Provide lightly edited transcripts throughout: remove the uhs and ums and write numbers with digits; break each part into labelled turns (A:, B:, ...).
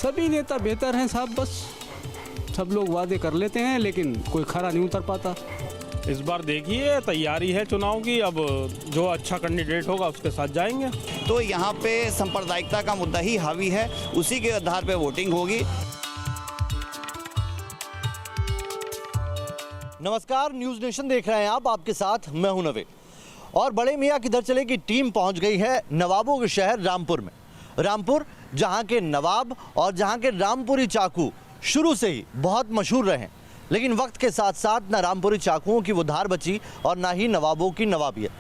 A: सभी नेता बेहतर हैं साहब, बस सब लोग वादे कर लेते हैं लेकिन कोई खरा नहीं उतर पाता।
B: इस बार देखिए तैयारी है चुनाव की, अब जो अच्छा कैंडिडेट होगा उसके साथ जाएंगे।
C: तो यहाँ पे सांप्रदायिकता का मुद्दा ही हावी है, उसी के आधार पे वोटिंग होगी।
D: नमस्कार, न्यूज़ नेशन देख रहे हैं आप, आपके साथ मैं हूं नवेद। और बड़े मियाँ किधर चले की टीम पहुंच गई है नवाबों के शहर रामपुर में। रामपुर जहां के नवाब और जहां के रामपुरी चाकू शुरू से ही बहुत मशहूर रहे, लेकिन वक्त के साथ साथ ना रामपुरी चाकुओं की वो धार बची और ना ही नवाबों की नवाबियत।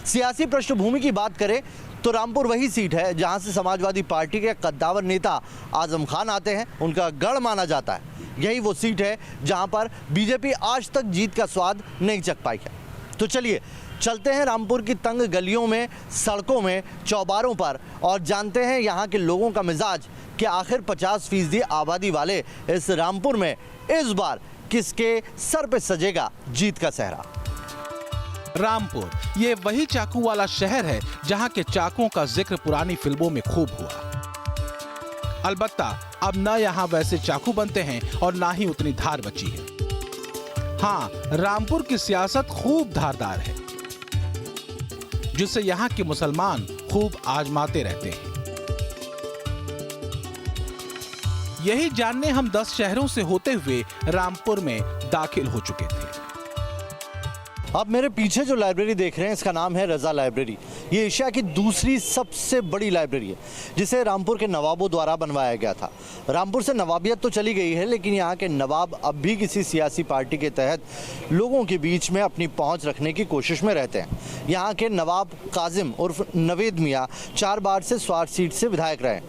D: सियासी पृष्ठभूमि की बात करें तो रामपुर वही सीट है जहां से समाजवादी पार्टी के कद्दावर नेता आजम खान आते हैं, उनका गढ़ माना जाता है। यही वो सीट है जहां पर बीजेपी आज तक जीत का स्वाद नहीं चख पाई है। तो चलिए चलते हैं रामपुर की तंग गलियों में, सड़कों में, चौबारों पर और जानते हैं यहाँ के लोगों का मिजाज कि आखिर 50% आबादी वाले इस रामपुर में इस बार किसके सर पे सजेगा जीत का सेहरा।
E: रामपुर ये वही चाकू वाला शहर है जहां के चाकुओं का जिक्र पुरानी फिल्मों में खूब हुआ। अलबत्ता अब न यहाँ वैसे चाकू बनते हैं और ना ही उतनी धार बची है। हाँ, रामपुर की सियासत खूब धारदार है, जिससे यहाँ के मुसलमान खूब आजमाते रहते हैं। यही जानने हम 10 शहरों से होते हुए रामपुर में दाखिल हो चुके थे।
D: अब मेरे पीछे जो लाइब्रेरी देख रहे हैं इसका नाम है रजा लाइब्रेरी। ये एशिया की दूसरी सबसे बड़ी लाइब्रेरी है, जिसे रामपुर के नवाबों द्वारा बनवाया गया था। रामपुर से नवाबियत तो चली गई है, लेकिन यहाँ के नवाब अब भी किसी सियासी पार्टी के तहत लोगों के बीच में अपनी पहुँच रखने की कोशिश में रहते हैं। यहाँ के नवाब काजिम उर्फ नवेद मियाँ 4 बार से स्वार सीट से विधायक रहे।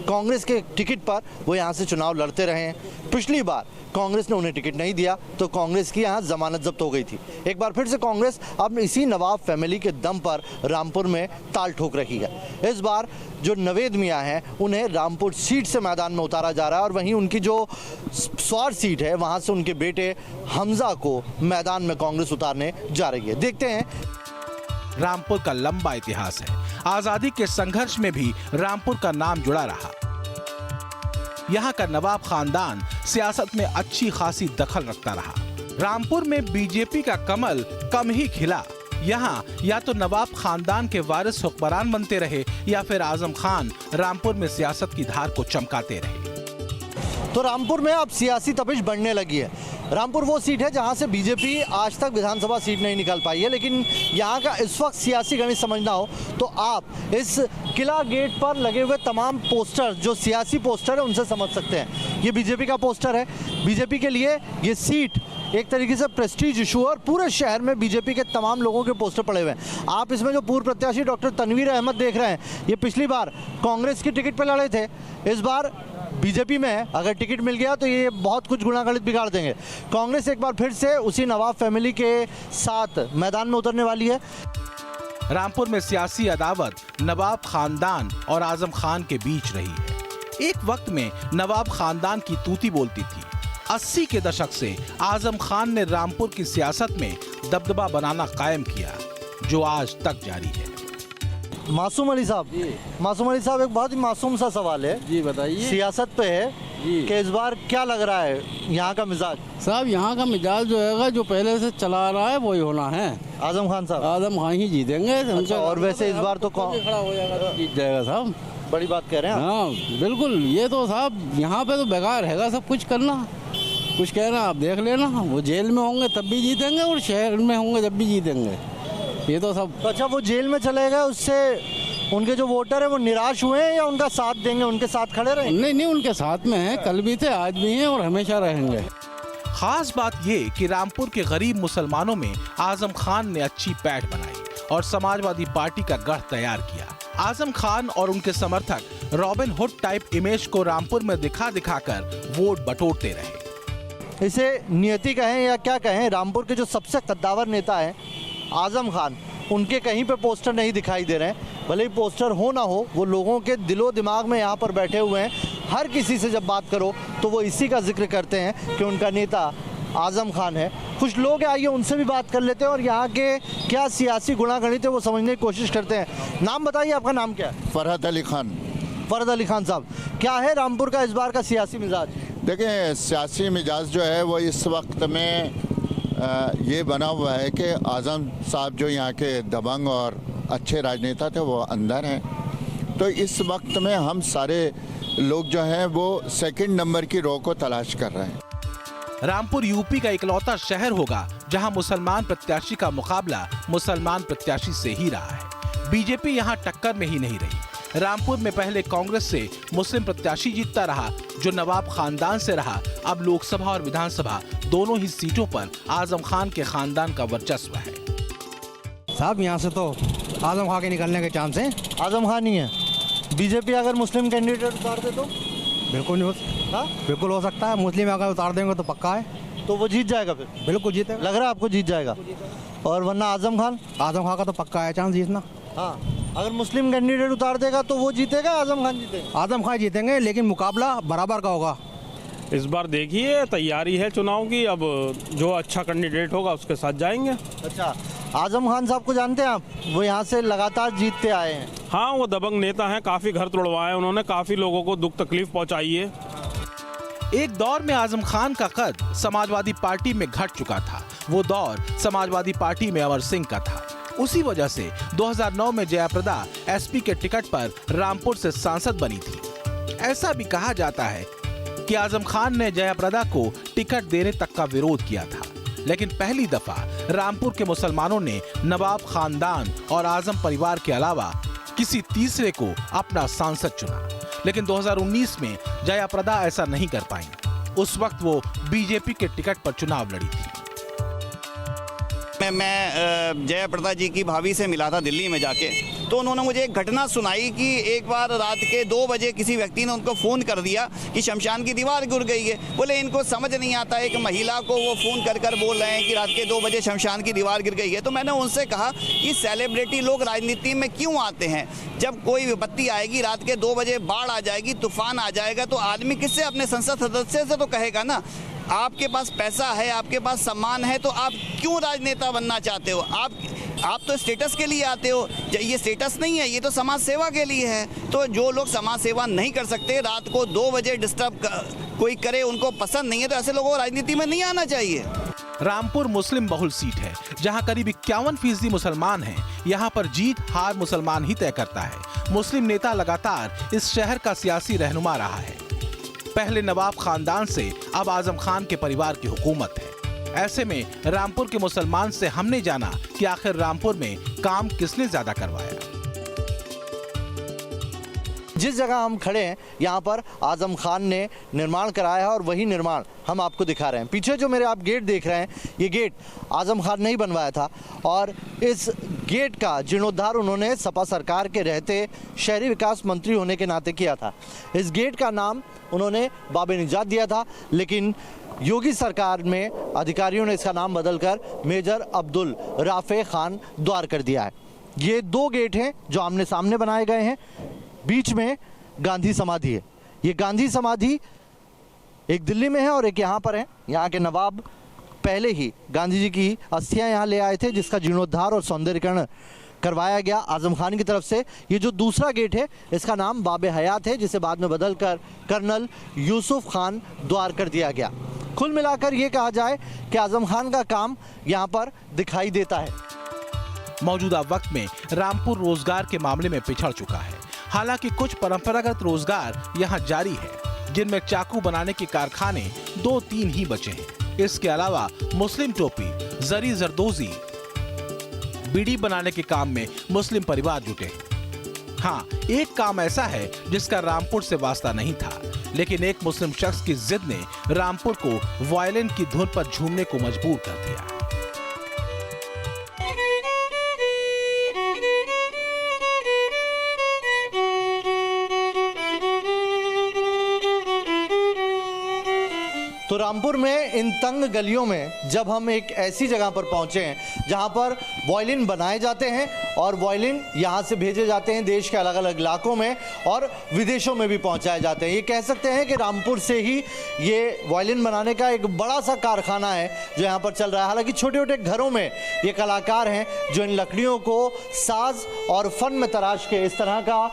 D: कांग्रेस के टिकट पर वो यहाँ से चुनाव लड़ते रहे हैं। पिछली बार कांग्रेस ने उन्हें टिकट नहीं दिया तो कांग्रेस की यहाँ जमानत जब्त हो गई थी। एक बार फिर से कांग्रेस अब इसी नवाब फैमिली के दम पर रामपुर में ताल ठोक रही है। इस बार जो नवेद मियाँ हैं उन्हें रामपुर सीट से मैदान में उतारा जा रहा है और वहीं उनकी जो स्वार सीट है वहाँ से उनके बेटे हमजा को मैदान में कांग्रेस उतारने जा रही है। देखते हैं।
E: रामपुर का लंबा इतिहास है। आजादी के संघर्ष में भी रामपुर का नाम जुड़ा रहा। यहाँ का नवाब खानदान सियासत में अच्छी खासी दखल रखता रहा। रामपुर में बीजेपी का कमल कम ही खिला। यहाँ या तो नवाब खानदान के वारिस हुक्मरान बनते रहे या फिर आजम खान रामपुर में सियासत की धार को चमकाते रहे।
D: तो रामपुर में अब सियासी तपिश बढ़ने लगी है। रामपुर वो सीट है जहां से बीजेपी आज तक विधानसभा सीट नहीं निकाल पाई है, लेकिन यहां का इस वक्त सियासी गणित समझना हो तो आप इस किला गेट पर लगे हुए तमाम पोस्टर, जो सियासी पोस्टर है, उनसे समझ सकते हैं। ये बीजेपी का पोस्टर है। बीजेपी के लिए ये सीट एक तरीके से प्रेस्टीज इशू है और पूरे शहर में बीजेपी के तमाम लोगों के पोस्टर पड़े हुए हैं। आप इसमें जो पूर्व प्रत्याशी डॉक्टर तनवीर अहमद देख रहे हैं, ये पिछली बार कांग्रेस की टिकट पर लड़े थे, इस बार बीजेपी में है। अगर टिकट मिल गया तो ये बहुत कुछ गुणागणित बिगाड़ देंगे। कांग्रेस एक बार फिर से उसी नवाब फैमिली के साथ मैदान में उतरने वाली है।
E: रामपुर में सियासी अदावत नवाब खानदान और आजम खान के बीच रही है। एक वक्त में नवाब खानदान की तूती बोलती थी। 80 के दशक से आजम खान ने रामपुर की सियासत में दबदबा बनाना कायम किया, जो आज तक जारी है।
D: मासूम अली साहब, एक बहुत ही मासूम सा सवाल है
F: जी, बताइए।
D: सियासत पे है कि इस बार क्या लग रहा है यहाँ का मिजाज?
F: साहब यहाँ का मिजाज जो है, जो पहले से चला रहा है वही होना है।
D: आजम खान साहब,
F: आजम खान ही जीतेंगे।
D: अच्छा, और वैसे इस बार तो
F: खड़ा हो जाएगा तो जीत जाएगा साहब।
D: बड़ी बात कह रहे हैं।
F: हाँ बिल्कुल, ये तो साहब यहाँ पे तो बेकार रहेगा सब कुछ करना, कुछ कहना आप देख लेना। वो जेल में होंगे तब भी जीतेंगे और शहर में होंगे तब भी जीतेंगे, ये तो सब।
D: अच्छा, वो जेल में चले गए, उससे उनके जो वोटर है वो निराश हुए हैं या उनका साथ देंगे, उनके साथ खड़े रहेंगे?
F: नहीं, उनके साथ में हैं, कल भी थे, आज भी हैं और हमेशा रहेंगे।
E: खास बात ये कि रामपुर के गरीब मुसलमानों में आजम खान ने अच्छी पैठ बनाई और समाजवादी पार्टी का गढ़ तैयार किया। आजम खान और उनके समर्थक रॉबिन हुड टाइप इमेज को रामपुर में दिखा कर वोट बटोरते रहे।
D: इसे नियति कहें या क्या कहें, रामपुर के जो सबसे कद्दावर नेता हैं आजम खान, उनके कहीं पे पोस्टर नहीं दिखाई दे रहे हैं। भले ही पोस्टर हो ना हो, वो लोगों के दिलो दिमाग में यहाँ पर बैठे हुए हैं। हर किसी से जब बात करो तो वो इसी का जिक्र करते हैं कि उनका नेता आजम खान है। कुछ लोग आइए उनसे भी बात कर लेते हैं और यहाँ के क्या सियासी गुणागणित है वो समझने की कोशिश करते हैं। नाम बताइए, आपका नाम क्या है?
G: फरहत अली खान।
D: फरहत अली खान साहब, क्या है रामपुर का इस बार का सियासी मिजाज?
G: देखें, सियासी मिजाज जो है वो इस वक्त में ये बना हुआ है कि आज़म साहब जो यहाँ के दबंग और अच्छे राजनेता थे वो अंदर हैं। तो इस वक्त में हम सारे लोग जो हैं वो सेकंड नंबर की रो को तलाश कर रहे हैं।
E: रामपुर यूपी का इकलौता शहर होगा जहां मुसलमान प्रत्याशी का मुकाबला मुसलमान प्रत्याशी से ही रहा है। बीजेपी यहां टक्कर में ही नहीं रही। रामपुर में पहले कांग्रेस से मुस्लिम प्रत्याशी जीतता रहा जो नवाब खानदान से रहा। अब लोकसभा और विधानसभा दोनों ही सीटों पर आजम खान के खानदान का वर्चस्व है।
F: साहब यहाँ से तो आजम खान के निकलने के चांस हैं।
D: आजम खान ही है। बीजेपी अगर मुस्लिम कैंडिडेट उतार दे तो?
F: बिल्कुल नहीं हो,
D: हाँ?
F: बिल्कुल हो सकता है। मुस्लिम अगर उतार देंगे तो पक्का है,
D: तो वो जीत जाएगा फिर?
F: बिल्कुल जीतेगा।
D: लग रहा है आपको जीत जाएगा? और वरना आजम खान
F: का तो पक्का है चांस जीतना।
D: हाँ, अगर मुस्लिम कैंडिडेट उतार देगा तो वो जीतेगा, आजम खान जीतेगा?
F: आजम खान जीतेंगे, लेकिन मुकाबला बराबर का होगा।
B: इस बार देखिए तैयारी है चुनाव की, अब जो अच्छा कैंडिडेट होगा उसके साथ जाएंगे।
D: अच्छा, आजम खान साहब को जानते हैं आप? वो यहाँ से लगातार जीतते आए हैं।
B: हाँ, वो दबंग नेता हैं, काफ़ी घर तोड़वाए उन्होंने, काफ़ी लोगों को दुख तकलीफ पहुंचाई है।
E: एक दौर में आजम खान का कद समाजवादी पार्टी में घट चुका था। वो दौर समाजवादी पार्टी में अमर सिंह का था। उसी वजह से 2009 में जयाप्रदा एसपी के टिकट पर रामपुर से सांसद बनी थी। ऐसा भी कहा जाता है कि आजम खान ने जयाप्रदा को टिकट देने तक का विरोध किया था, लेकिन पहली दफा रामपुर के मुसलमानों ने नवाब खानदान और आजम परिवार के अलावा किसी तीसरे को अपना सांसद चुना। लेकिन 2019 में जयाप्रदा ऐसा नहीं कर पाई। उस वक्त वो बीजेपी के टिकट पर चुनाव लड़ी थी।
C: मैं जयाप्रदा जी की भाभी से मिला था दिल्ली में जाके, तो उन्होंने मुझे एक घटना सुनाई कि एक बार रात के 2 बजे किसी व्यक्ति ने उनको फ़ोन कर दिया कि शमशान की दीवार गिर गई है। बोले इनको समझ नहीं आता है कि महिला को वो फ़ोन कर कर बोल रहे हैं कि रात के 2 बजे शमशान की दीवार गिर गई है। तो मैंने उनसे कहा कि सेलिब्रिटी लोग राजनीति में क्यों आते हैं? जब कोई विपत्ति आएगी, रात के 2 बजे बाढ़ आ जाएगी, तूफान आ जाएगा, तो आदमी किससे? अपने संसद सदस्य से तो कहेगा ना। आपके पास पैसा है, आपके पास सम्मान है, तो आप क्यों राजनेता बनना चाहते हो? आप तो स्टेटस के लिए आते हो। ये स्टेटस नहीं है, ये तो समाज सेवा के लिए है। तो जो लोग समाज सेवा नहीं कर सकते, रात को 2 बजे डिस्टर्ब कोई करे, उनको पसंद नहीं है, तो ऐसे लोगों को राजनीति में नहीं आना चाहिए।
E: रामपुर मुस्लिम बहुल सीट है जहां करीब 51% मुसलमान हैं। यहां पर जीत हार मुसलमान ही तय करता है। मुस्लिम नेता लगातार इस शहर का सियासी रहनुमा रहा है। पहले नवाब खानदान से अब आजम खान के परिवार की हुकूमत है। ऐसे में रामपुर के मुसलमान से हमने जाना कि आखिर रामपुर में काम किसने ज्यादा करवाया।
D: जिस जगह हम खड़े हैं यहाँ पर आजम खान ने निर्माण कराया है और वही निर्माण हम आपको दिखा रहे हैं। पीछे जो मेरे आप गेट देख रहे हैं, ये गेट आजम खान ने ही बनवाया था और इस गेट का जीर्णोद्धार उन्होंने सपा सरकार के रहते शहरी विकास मंत्री होने के नाते किया था। इस गेट का नाम उन्होंने बाबे निजात दिया था, लेकिन योगी सरकार में अधिकारियों ने इसका नाम बदलकर मेजर अब्दुल राफे खान द्वार कर दिया है। ये 2 गेट हैं जो आमने सामने बनाए गए हैं। बीच में गांधी समाधि है। ये गांधी समाधि एक दिल्ली में है और एक यहाँ पर है। यहाँ के नवाब पहले ही गांधी जी की अस्थियां यहाँ ले आए थे, जिसका जीर्णोद्धार और सौंदर्यीकरण करवाया गया आजम खान की तरफ से। ये जो दूसरा गेट है इसका नाम बाबे हयात है, जिसे बाद में बदलकर कर्नल यूसुफ खान द्वार कर दिया गया। कुल मिलाकर ये कहा जाए कि आजम खान का काम यहाँ पर दिखाई देता है।
E: मौजूदा वक्त में रामपुर रोजगार के मामले में पिछड़ चुका है। हालांकि कुछ परंपरागत रोजगार यहाँ जारी है, जिनमें चाकू बनाने के कारखाने 2-3 ही बचे हैं। इसके अलावा मुस्लिम टोपी, जरी जरदोजी, बीड़ी बनाने के काम में मुस्लिम परिवार जुटे हैं। हाँ, एक काम ऐसा है जिसका रामपुर से वास्ता नहीं था, लेकिन एक मुस्लिम शख्स की जिद ने रामपुर को वायलिन की धुन पर झूमने को मजबूर कर दिया।
D: तो रामपुर में इन तंग गलियों में जब हम एक ऐसी जगह पर पहुंचे हैं जहां पर वायलिन बनाए जाते हैं और वायलिन यहां से भेजे जाते हैं देश के अलग अलग इलाकों में और विदेशों में भी पहुंचाए जाते हैं। ये कह सकते हैं कि रामपुर से ही ये वायलिन बनाने का एक बड़ा सा कारखाना है जो यहाँ पर चल रहा है। हालांकि छोटे छोटे घरों में ये कलाकार हैं जो इन लकड़ियों को साज और फन में तराश के इस तरह का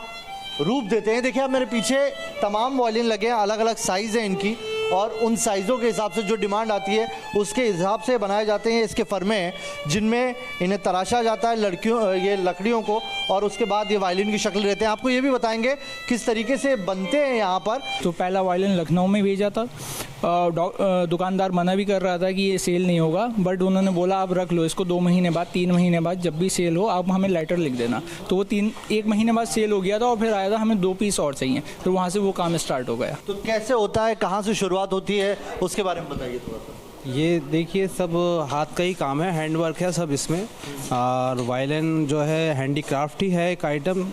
D: रूप देते हैं। देखिए आप मेरे पीछे तमाम वायलिन लगे हैं, अलग अलग साइज़ है इनकी, और उन साइज़ों के हिसाब से जो डिमांड आती है उसके हिसाब से बनाए जाते हैं। इसके फर्मे हैं जिनमें इन्हें तराशा जाता है ये लकड़ियों को, और उसके बाद ये वायलिन की शक्ल रहते हैं। आपको ये भी बताएंगे किस तरीके से बनते हैं यहाँ पर।
H: तो पहला वायलिन लखनऊ में भेजा था, दुकानदार मना भी कर रहा था कि ये सेल नहीं होगा, बट उन्होंने बोला आप रख लो इसको, 2 महीने बाद 3 महीने बाद जब भी सेल हो आप हमें लेटर लिख देना। तो वो 1 महीने बाद सेल हो गया था, और फिर आया था हमें 2 पीस और चाहिए, फिर वहाँ से वो काम स्टार्ट हो गया।
D: तो कैसे होता है, कहाँ से शुरुआत होती है, उसके बारे में बताइए थोड़ा सा।
A: ये देखिए सब हाथ का ही काम है, हैंड वर्क है सब इसमें। और वायलिन जो है हैंडीक्राफ्ट ही है एक आइटम,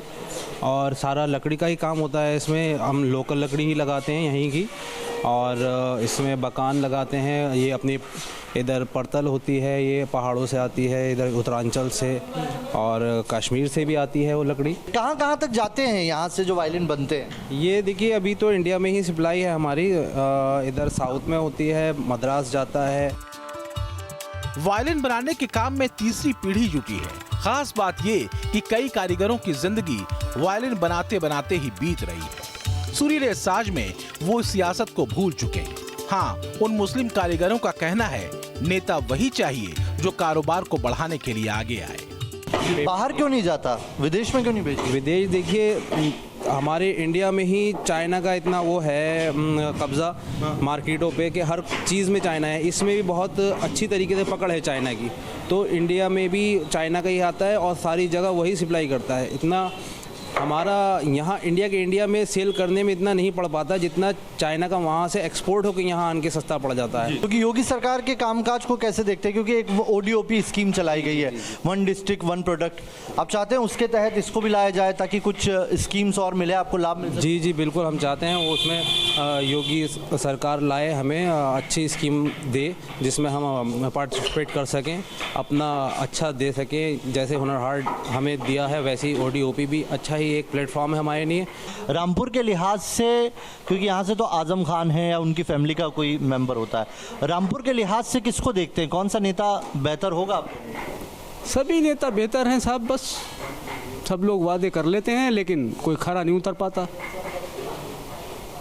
A: और सारा लकड़ी का ही काम होता है इसमें। हम लोकल लकड़ी ही लगाते हैं यहीं की, और इसमें बकान लगाते हैं। ये अपनी इधर पड़तल होती है, ये पहाड़ों से आती है, इधर उत्तरांचल से और कश्मीर से भी आती है वो लकड़ी।
D: कहाँ कहाँ तक जाते हैं यहाँ से जो वायलिन बनते हैं?
A: ये देखिए अभी तो इंडिया में ही सप्लाई है हमारी, इधर साउथ में होती है, मद्रास जाता है।
E: वायलिन बनाने के काम में तीसरी पीढ़ी जुटी है। खास बात ये कि कई कारीगरों की जिंदगी वायलिन बनाते बनाते ही बीत रही है। सुरीले साज में वो सियासत को भूल चुके हैं। हाँ, उन मुस्लिम कारीगरों का कहना है नेता वही चाहिए जो कारोबार को बढ़ाने के लिए आगे आए।
D: बाहर क्यों नहीं जाता, विदेश में क्यों नहीं भेजते?
A: विदेश देखिए हमारे इंडिया में ही चाइना का इतना वो है कब्ज़ा मार्केटों पे कि हर चीज़ में चाइना है। इसमें भी बहुत अच्छी तरीके से पकड़ है चाइना की, तो इंडिया में भी चाइना का ही आता है और सारी जगह वही सप्लाई करता है। इतना हमारा यहाँ इंडिया में सेल करने में इतना नहीं पड़ पाता जितना चाइना का वहाँ से एक्सपोर्ट होकर यहाँ आन के सस्ता पड़ जाता है।
D: क्योंकि योगी सरकार के कामकाज को कैसे देखते हैं, क्योंकि एक ODOP स्कीम चलाई गई है, 1 डिस्ट्रिक्ट 1 प्रोडक्ट, आप चाहते हैं उसके तहत इसको भी लाया जाए ताकि कुछ स्कीम्स और मिले, आपको लाभ मिल सके?
A: जी बिल्कुल, हम चाहते हैं वो उसमें योगी सरकार लाए, हमें अच्छी स्कीम दे जिसमें हम पार्टिसिपेट कर सकें, अपना अच्छा दे सकें। जैसे हुनर हाट हमें दिया है वैसे ही ODOP भी अच्छा एक प्लेटफॉर्म है हमारे लिए।
D: रामपुर के लिहाज से, क्योंकि यहाँ से तो आजम खान है या उनकी फैमिली का कोई मेंबर होता है, रामपुर के लिहाज से किसको देखते हैं, कौन सा नेता बेहतर होगा?
A: सभी नेता बेहतर हैं साहब, बस सब लोग वादे कर लेते हैं लेकिन कोई खरा नहीं उतर पाता,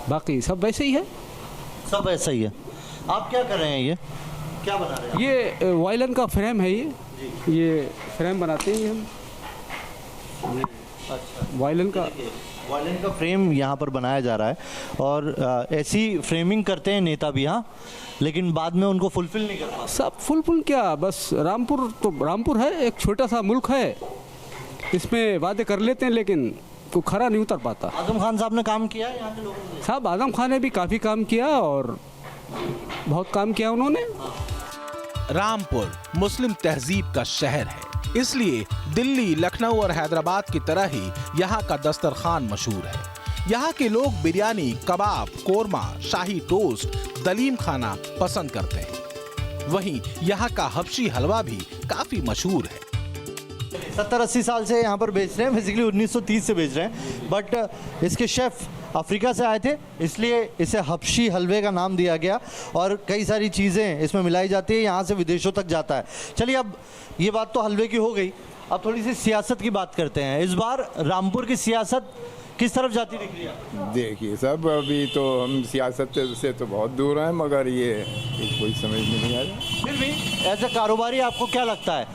A: बाकी सब वैसे ही है।
D: सब ऐसा ही है। आप क्या कर रहे हैं, ये क्या बना रहे हैं?
A: ये वायलिन का फ्रेम है, ये फ्रेम बनाते हैं हम।
D: अच्छा,
A: वायलिन का
D: फ्रेम यहाँ पर बनाया जा रहा है, और ऐसी फ्रेमिंग करते हैं नेता भी, हाँ, लेकिन बाद में उनको फुलफिल नहीं कर पाते।
A: सब फुल क्या, बस रामपुर तो रामपुर है, एक छोटा सा मुल्क है, इसमें वादे कर लेते हैं लेकिन कोई खरा नहीं उतर पाता।
D: आजम खान साहब ने काम किया है यहाँ के लोगों ने?
A: साहब आजम खान ने भी काफ़ी काम किया और बहुत काम किया उन्होंने।
E: रामपुर मुस्लिम तहजीब का शहर है, इसलिए दिल्ली, लखनऊ और हैदराबाद की तरह ही यहाँ का दस्तरखान मशहूर है। यहाँ के लोग बिरयानी, कबाब, कोरमा, शाही टोस्ट, दलीम खाना पसंद करते हैं। वहीं यहाँ का हबशी हलवा भी काफी मशहूर है।
D: 70-80 साल से यहाँ पर बेच रहे हैं, बेसिकली 1930 से बेच रहे हैं, बट इसके शेफ अफ्रीका से आए थे, इसलिए इसे हबशी हलवे का नाम दिया गया, और कई सारी चीज़ें इसमें मिलाई जाती है, यहाँ से विदेशों तक जाता है। चलिए, अब ये बात तो हलवे की हो गई, अब थोड़ी सी सियासत की बात करते हैं। इस बार रामपुर की सियासत किस तरफ जाती दिख रही है?
I: देखिए साहब, अभी तो हम सियासत से तो बहुत दूर हैं, मगर ये कोई समझ में नहीं आ रहा।
D: फिर भी एज ए कारोबारी आपको क्या लगता है,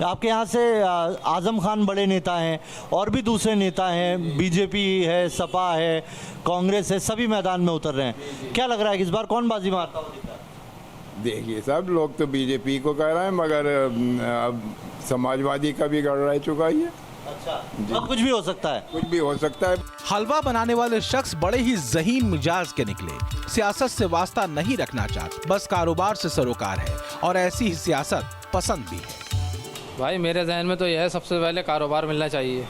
D: आपके यहाँ से आजम खान बड़े नेता हैं और भी दूसरे नेता हैं, बीजेपी है, सपा है, कांग्रेस है, सभी मैदान में उतर रहे हैं, क्या लग रहा है कि इस बार कौन बाजी मारता हुआ दिखता है?
I: देखिए साहब, लोग तो बीजेपी को कह रहे हैं, मगर अब समाजवादी का भी गड़ रह चुका ही है।
D: अच्छा, अब कुछ भी हो सकता है?
I: कुछ भी हो सकता है।
E: हलवा बनाने वाले शख्स बड़े ही ज़हीन मिजाज के निकले, सियासत से वास्ता नहीं रखना चाहते, बस कारोबार से सरोकार है और ऐसी ही सियासत पसंद भी है।
J: भाई मेरे जहन में तो यह है, सबसे पहले कारोबार मिलना चाहिए,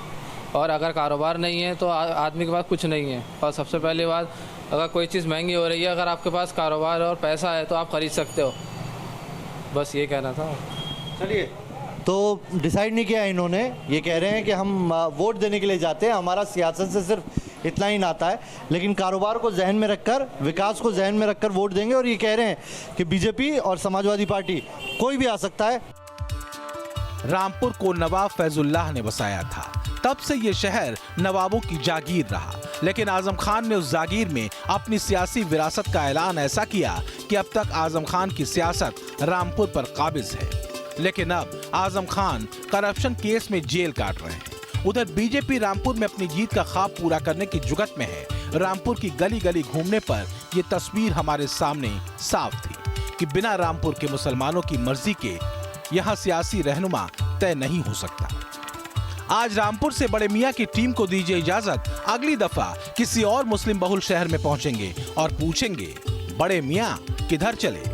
J: और अगर कारोबार नहीं है तो आदमी के पास कुछ नहीं है। और सबसे पहली बात, अगर कोई चीज़ महंगी हो रही है, अगर आपके पास कारोबार और पैसा है तो आप खरीद सकते हो, बस ये कहना था।
D: चलिए, तो डिसाइड नहीं किया इन्होंने, ये कह रहे हैं कि हम वोट देने के लिए जाते हैं, हमारा सियासत से सिर्फ इतना ही नाता है, लेकिन कारोबार को जहन में रखकर, विकास को जहन में रखकर वोट देंगे। और ये कह रहे हैं कि बीजेपी और समाजवादी पार्टी कोई भी आ सकता है।
E: रामपुर को नवाब फैजुल्लाह ने बसाया था, तब से ये शहर नवाबों की जागीर रहा, लेकिन आजम खान ने उस जागीर में अपनी सियासी विरासत का ऐलान ऐसा किया कि अब तक आजम खान की सियासत रामपुर पर काबिज है। लेकिन अब आजम खान करप्शन केस में जेल काट रहे हैं। उधर बीजेपी रामपुर में अपनी जीत का ख्वाब पूरा करने की जुगत में है। रामपुर की गली गली घूमने पर ये तस्वीर हमारे सामने साफ थी कि बिना रामपुर के मुसलमानों की मर्जी के यहाँ सियासी रहनुमा तय नहीं हो सकता। आज रामपुर से बड़े मियां की टीम को दीजिए इजाजत। अगली दफा किसी और मुस्लिम बहुल शहर में पहुंचेंगे और पूछेंगे, बड़े मियां किधर चले।